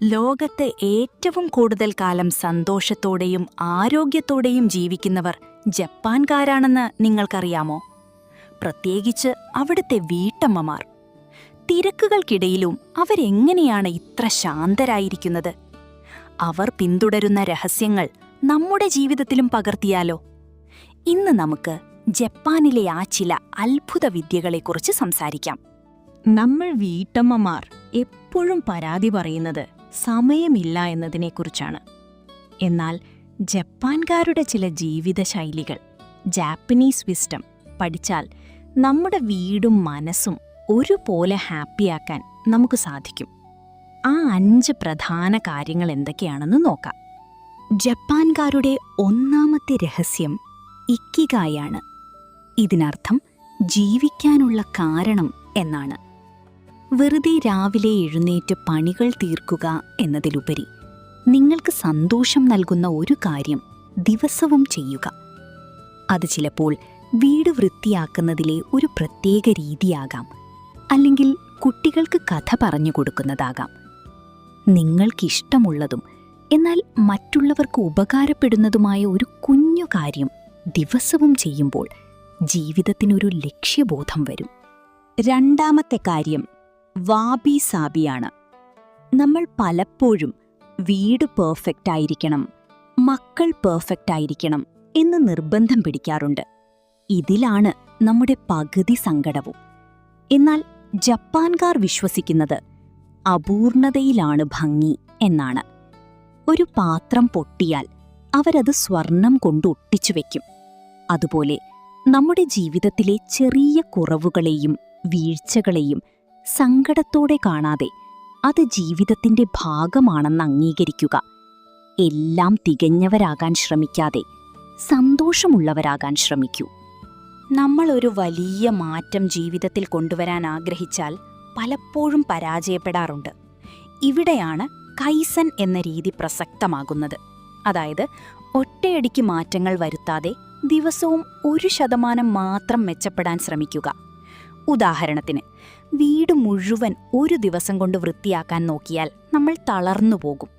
ലോകത്ത് ഏറ്റവും കൂടുതൽ കാലം സന്തോഷത്തോടെയും ആരോഗ്യത്തോടെയും ജീവിക്കുന്നവർ ജപ്പാൻകാരാണെന്ന് നിങ്ങൾക്കറിയാമോ? പ്രത്യേകിച്ച് അവിടുത്തെ വീട്ടമ്മമാർ. തിരക്കുകൾക്കിടയിലും അവരെങ്ങനെയാണ് ഇത്ര ശാന്തരായിരിക്കുന്നത്? അവർ പിന്തുടരുന്ന രഹസ്യങ്ങൾ നമ്മുടെ ജീവിതത്തിലും പകർത്തിയാലോ? ഇന്ന് നമുക്ക് ജപ്പാനിലെ ആ ചില അത്ഭുത വിദ്യകളെക്കുറിച്ച് സംസാരിക്കാം. നമ്മൾ വീട്ടമ്മമാർ എപ്പോഴും പരാതി പറയുന്നത് സമയമില്ല എന്നതിനെക്കുറിച്ചാണ്. എന്നാൽ ജപ്പാൻകാരുടെ ചില ജീവിതശൈലികൾ, ജാപ്പനീസ് വിസ്ഡം പഠിച്ചാൽ നമ്മുടെ വീടും മനസ്സും ഒരുപോലെ ഹാപ്പിയാക്കാൻ നമുക്ക് സാധിക്കും. ആ 5 പ്രധാന കാര്യങ്ങൾ എന്തൊക്കെയാണെന്ന് നോക്കാം. ജപ്പാൻകാരുടെ ഒന്നാമത്തെ രഹസ്യം ഇക്കിഗായാണ്. ഇതിനർത്ഥം ജീവിക്കാനുള്ള കാരണം എന്നാണ്. വെറുതെ രാവിലെ എഴുന്നേറ്റ് പണികൾ തീർക്കുക എന്നതിലുപരി നിങ്ങൾക്ക് സന്തോഷം നൽകുന്ന ഒരു കാര്യം ദിവസവും ചെയ്യുക. അത് ചിലപ്പോൾ വീട് വൃത്തിയാക്കുന്നതിലെ ഒരു പ്രത്യേക രീതിയാകാം, അല്ലെങ്കിൽ കുട്ടികൾക്ക് കഥ പറഞ്ഞു കൊടുക്കുന്നതാകാം. നിങ്ങൾക്കിഷ്ടമുള്ളതും എന്നാൽ മറ്റുള്ളവർക്ക് ഉപകാരപ്പെടുന്നതുമായ ഒരു കുഞ്ഞു കാര്യം ദിവസവും ചെയ്യുമ്പോൾ ജീവിതത്തിനൊരു ലക്ഷ്യബോധം വരും. രണ്ടാമത്തെ കാര്യം വാബി സാബിയാണ്. നമ്മൾ പലപ്പോഴും വീട് പെർഫെക്റ്റ് ആയിരിക്കണം, മക്കൾ പെർഫെക്റ്റ് ആയിരിക്കണം എന്ന് നിർബന്ധം പിടിക്കാറുണ്ട്. ഇതിലാണ് നമ്മുടെ പകുതി സങ്കടവും. എന്നാൽ ജപ്പാൻകാർ വിശ്വസിക്കുന്നത് അപൂർണതയിലാണ് ഭംഗി എന്നാണ്. ഒരു പാത്രം പൊട്ടിയാൽ അവരത് സ്വർണം കൊണ്ട് ഒട്ടിച്ചു വയ്ക്കും. അതുപോലെ നമ്മുടെ ജീവിതത്തിലെ ചെറിയ കുറവുകളെയും വീഴ്ചകളെയും സങ്കടത്തോടെ കാണാതെ അത് ജീവിതത്തിന്റെ ഭാഗമാണെന്ന് അംഗീകരിക്കുക. എല്ലാം തികഞ്ഞവരാകാൻ ശ്രമിക്കാതെ സന്തോഷമുള്ളവരാകാൻ ശ്രമിക്കൂ. നമ്മൾ ഒരു വലിയ മാറ്റം ജീവിതത്തിൽ കൊണ്ടുവരാൻ ആഗ്രഹിച്ചാൽ പലപ്പോഴും പരാജയപ്പെടാറുണ്ട്. ഇവിടെയാണ് കൈസൻ എന്ന രീതി പ്രസക്തമാകുന്നത്. അതായത് ഒറ്റയടിക്ക് മാറ്റങ്ങൾ വരുത്താതെ ദിവസവും 1% മാത്രം മെച്ചപ്പെടാൻ ശ്രമിക്കുക. ഉദാഹരണത്തിന്, വീട് മുഴുവൻ ഒരു ദിവസം കൊണ്ട് വൃത്തിയാക്കാൻ നോക്കിയാൽ നമ്മൾ തളർന്നു പോകും.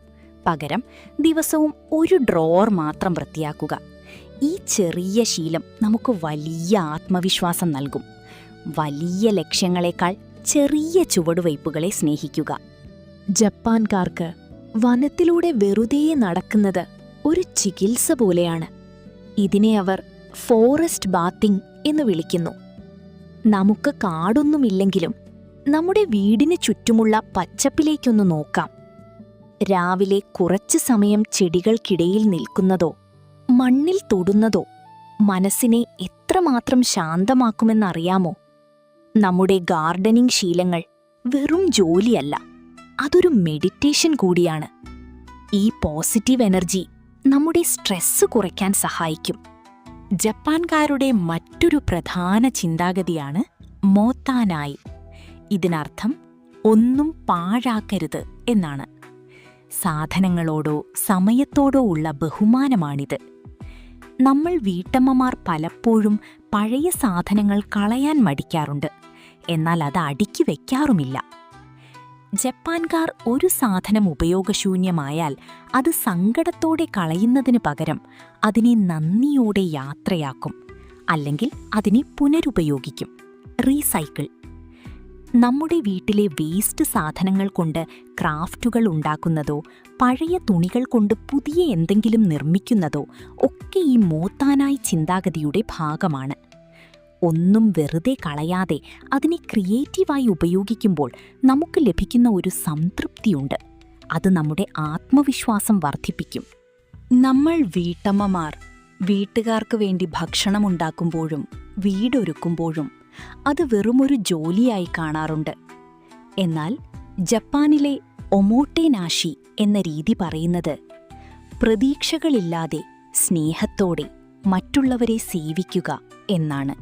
പകരം ദിവസവും ഒരു ഡ്രോവർ മാത്രം വൃത്തിയാക്കുക. ഈ ചെറിയ ശീലം നമുക്ക് വലിയ ആത്മവിശ്വാസം നൽകും. വലിയ ലക്ഷ്യങ്ങളെക്കാൾ ചെറിയ ചുവടുവയ്പ്പുകളെ സ്നേഹിക്കുക. ജപ്പാൻകാർക്ക് വനത്തിലൂടെ വെറുതെ നടക്കുന്നത് ഒരു ചികിത്സ പോലെയാണ്. ഇതിനെ അവർ ഫോറസ്റ്റ് ബാത്തിങ് എന്ന് വിളിക്കുന്നു. നമുക്ക് കാടൊന്നുമില്ലെങ്കിലും നമ്മുടെ വീടിന് ചുറ്റുമുള്ള പച്ചപ്പിലേക്കൊന്ന് നോക്കാം. രാവിലെ കുറച്ച് സമയം ചെടികൾക്കിടയിൽ നിൽക്കുന്നതോ മണ്ണിൽ തൊടുന്നതോ മനസ്സിനെ എത്രമാത്രം ശാന്തമാക്കുമെന്നറിയാമോ? നമ്മുടെ ഗാർഡനിംഗ് ശീലങ്ങൾ വെറും ജോലിയല്ല, അതൊരു മെഡിറ്റേഷൻ കൂടിയാണ്. ഈ പോസിറ്റീവ് എനർജി നമ്മുടെ സ്ട്രെസ് കുറയ്ക്കാൻ സഹായിക്കും. ജപ്പാൻകാരുടെ മറ്റൊരു പ്രധാന ചിന്താഗതിയാണ് മോത്താനായി. ഇതിനർത്ഥം ഒന്നും പാഴാക്കരുത് എന്നാണ്. സാധനങ്ങളോടോ സമയത്തോടോ ഉള്ള ബഹുമാനമാണിത്. നമ്മൾ വീട്ടമ്മമാർ പലപ്പോഴും പഴയ സാധനങ്ങൾ കളയാൻ മടിക്കാറുണ്ട്, എന്നാൽ അത് അടുക്കി വയ്ക്കാറുമില്ല. ജപ്പാൻകാർ ഒരു സാധനം ഉപയോഗശൂന്യമായാൽ അത് സങ്കടത്തോടെ കളയുന്നതിന് പകരം അതിനെ നന്ദിയോടെ യാത്രയാക്കും, അല്ലെങ്കിൽ അതിനെ പുനരുപയോഗിക്കും, റീസൈക്കിൾ. നമ്മുടെ വീട്ടിലെ വേസ്റ്റ് സാധനങ്ങൾ കൊണ്ട് ക്രാഫ്റ്റുകൾ ഉണ്ടാക്കുന്നതോ പഴയ തുണികൾ കൊണ്ട് പുതിയ എന്തെങ്കിലും നിർമ്മിക്കുന്നതോ ഒക്കെ ഈ മോത്താനായി ചിന്താഗതിയുടെ ഭാഗമാണ്. ഒന്നും വെറുതെ കളയാതെ അതിനെ ക്രിയേറ്റീവായി ഉപയോഗിക്കുമ്പോൾ നമുക്ക് ലഭിക്കുന്ന ഒരു സംതൃപ്തിയുണ്ട്. അത് നമ്മുടെ ആത്മവിശ്വാസം വർദ്ധിപ്പിക്കും. നമ്മൾ വീട്ടമ്മമാർ വീട്ടുകാർക്ക് വേണ്ടി ഭക്ഷണമുണ്ടാക്കുമ്പോഴും വീടൊരുക്കുമ്പോഴും അത് വെറുമൊരു ജോലിയായി കാണാറുണ്ട്. എന്നാൽ ജപ്പാനിലെ ഒമോട്ടേനാഷി എന്ന രീതി പറയുന്നത് പ്രതീക്ഷകളില്ലാതെ സ്നേഹത്തോടെ മറ്റുള്ളവരെ സേവിക്കുക എന്നാണ്.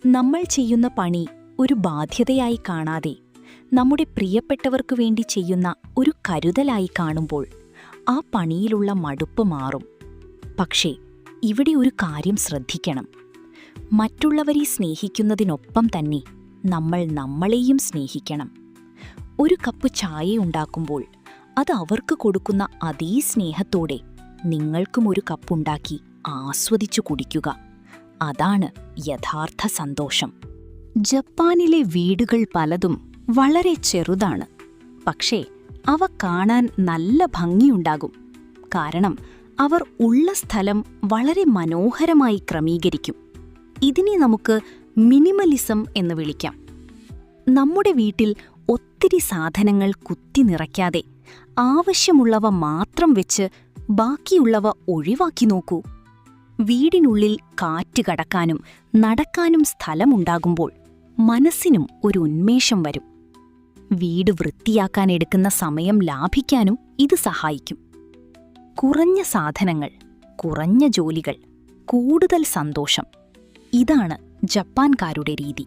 നമ്മൾ ചെയ്യുന്ന പണി ഒരു ബാധ്യതയായി കാണാതെ നമ്മുടെ പ്രിയപ്പെട്ടവർക്കു വേണ്ടി ചെയ്യുന്ന ഒരു കരുതലായി കാണുമ്പോൾ ആ പണിയിലുള്ള മടുപ്പ് മാറും. പക്ഷേ ഇവിടെ ഒരു കാര്യം ശ്രദ്ധിക്കണം. മറ്റുള്ളവരെ സ്നേഹിക്കുന്നതിനൊപ്പം തന്നെ നമ്മൾ നമ്മളെയും സ്നേഹിക്കണം. ഒരു കപ്പ് ചായ ഉണ്ടാക്കുമ്പോൾ അത് അവർക്ക് കൊടുക്കുന്ന അതേ സ്നേഹത്തോടെ നിങ്ങൾക്കും ഒരു കപ്പുണ്ടാക്കി ആസ്വദിച്ചു കുടിക്കുക. അതാണ് യഥാർത്ഥ സന്തോഷം. ജപ്പാനിലെ വീടുകൾ പലതും വളരെ ചെറുതാണ്. പക്ഷേ അവ കാണാൻ നല്ല ഭംഗിയുണ്ടാകും. കാരണം അവർ ഉള്ള സ്ഥലം വളരെ മനോഹരമായി ക്രമീകരിക്കും. ഇതിനെ നമുക്ക് മിനിമലിസം എന്ന് വിളിക്കാം. നമ്മുടെ വീട്ടിൽ ഒത്തിരി സാധനങ്ങൾ കുത്തി നിറയ്ക്കാതെ ആവശ്യമുള്ളവ മാത്രം വെച്ച് ബാക്കിയുള്ളവ ഒഴിവാക്കി നോക്കൂ. വീടിനുള്ളിൽ കാറ്റ് കടക്കാനും നടക്കാനും സ്ഥലമുണ്ടാകുമ്പോൾ മനസ്സിനും ഒരു ഉന്മേഷം വരും. വീട് വൃത്തിയാക്കാൻ എടുക്കുന്ന സമയം ലാഭിക്കാനും ഇത് സഹായിക്കും. കുറഞ്ഞ സാധനങ്ങൾ, കുറഞ്ഞ ജോലികൾ, കൂടുതൽ സന്തോഷം. ഇതാണ് ജപ്പാൻകാരുടെ രീതി.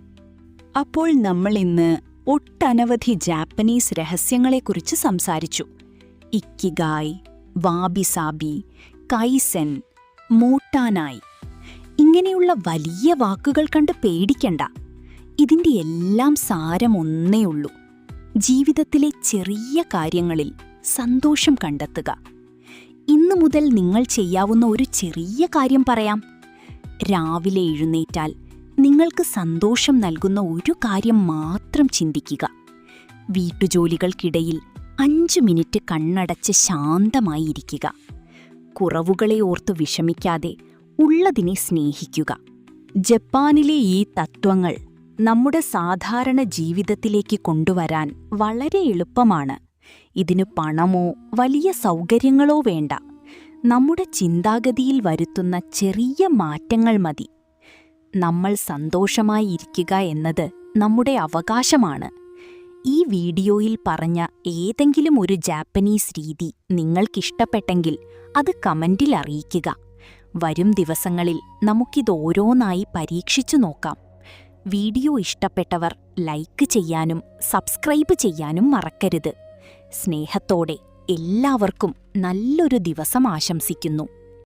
അപ്പോൾ നമ്മൾ ഇന്ന് ഒട്ടനവധി ജാപ്പനീസ് രഹസ്യങ്ങളെക്കുറിച്ച് സംസാരിച്ചു. ഇക്കിഗായ്, വാബിസാബി, കൈസെൻ, മോട്ടാനായി ഇങ്ങനെയുള്ള വലിയ വാക്കുകൾ കണ്ട് പേടിക്കണ്ട. ഇതിന്റെ എല്ലാം സാരം ഒന്നേ ഉള്ളൂ: ജീവിതത്തിലെ ചെറിയ കാര്യങ്ങളിൽ സന്തോഷം കണ്ടെത്തുക. ഇന്നു മുതൽ നിങ്ങൾ ചെയ്യാവുന്ന ഒരു ചെറിയ കാര്യം പറയാം. രാവിലെ എഴുന്നേറ്റാൽ നിങ്ങൾക്ക് സന്തോഷം നൽകുന്ന ഒരു കാര്യം മാത്രം ചിന്തിക്കുക. വീട്ടുജോലികൾക്കിടയിൽ 5 മിനിറ്റ് കണ്ണടച്ച് ശാന്തമായിരിക്കുക. കുറവുകളെ ഓർത്തു വിഷമിക്കാതെ ഉള്ളതിനെ സ്നേഹിക്കുക. ജപ്പാനിലെ ഈ തത്വങ്ങൾ നമ്മുടെ സാധാരണ ജീവിതത്തിലേക്ക് കൊണ്ടുവരാൻ വളരെ എളുപ്പമാണ്. ഇതിന് പണമോ വലിയ സൗകര്യങ്ങളോ വേണ്ട. നമ്മുടെ ചിന്താഗതിയിൽ വരുത്തുന്ന ചെറിയ മാറ്റങ്ങൾ മതി. നമ്മൾ സന്തോഷമായി ഇരിക്കുക എന്നത് നമ്മുടെ അവകാശമാണ്. ഈ വീഡിയോയിൽ പറഞ്ഞ ഏതെങ്കിലും ഒരു ജാപ്പനീസ് രീതി നിങ്ങൾക്കിഷ്ടപ്പെട്ടെങ്കിൽ അത് കമന്റിൽ അറിയിക്കുക. വരും ദിവസങ്ങളിൽ നമുക്കിത് ഓരോന്നായി പരീക്ഷിച്ചു നോക്കാം. വീഡിയോ ഇഷ്ടപ്പെട്ടവർ ലൈക്ക് ചെയ്യാനും സബ്സ്ക്രൈബ് ചെയ്യാനും മറക്കരുത്. സ്നേഹത്തോടെ എല്ലാവർക്കും നല്ലൊരു ദിവസം ആശംസിക്കുന്നു.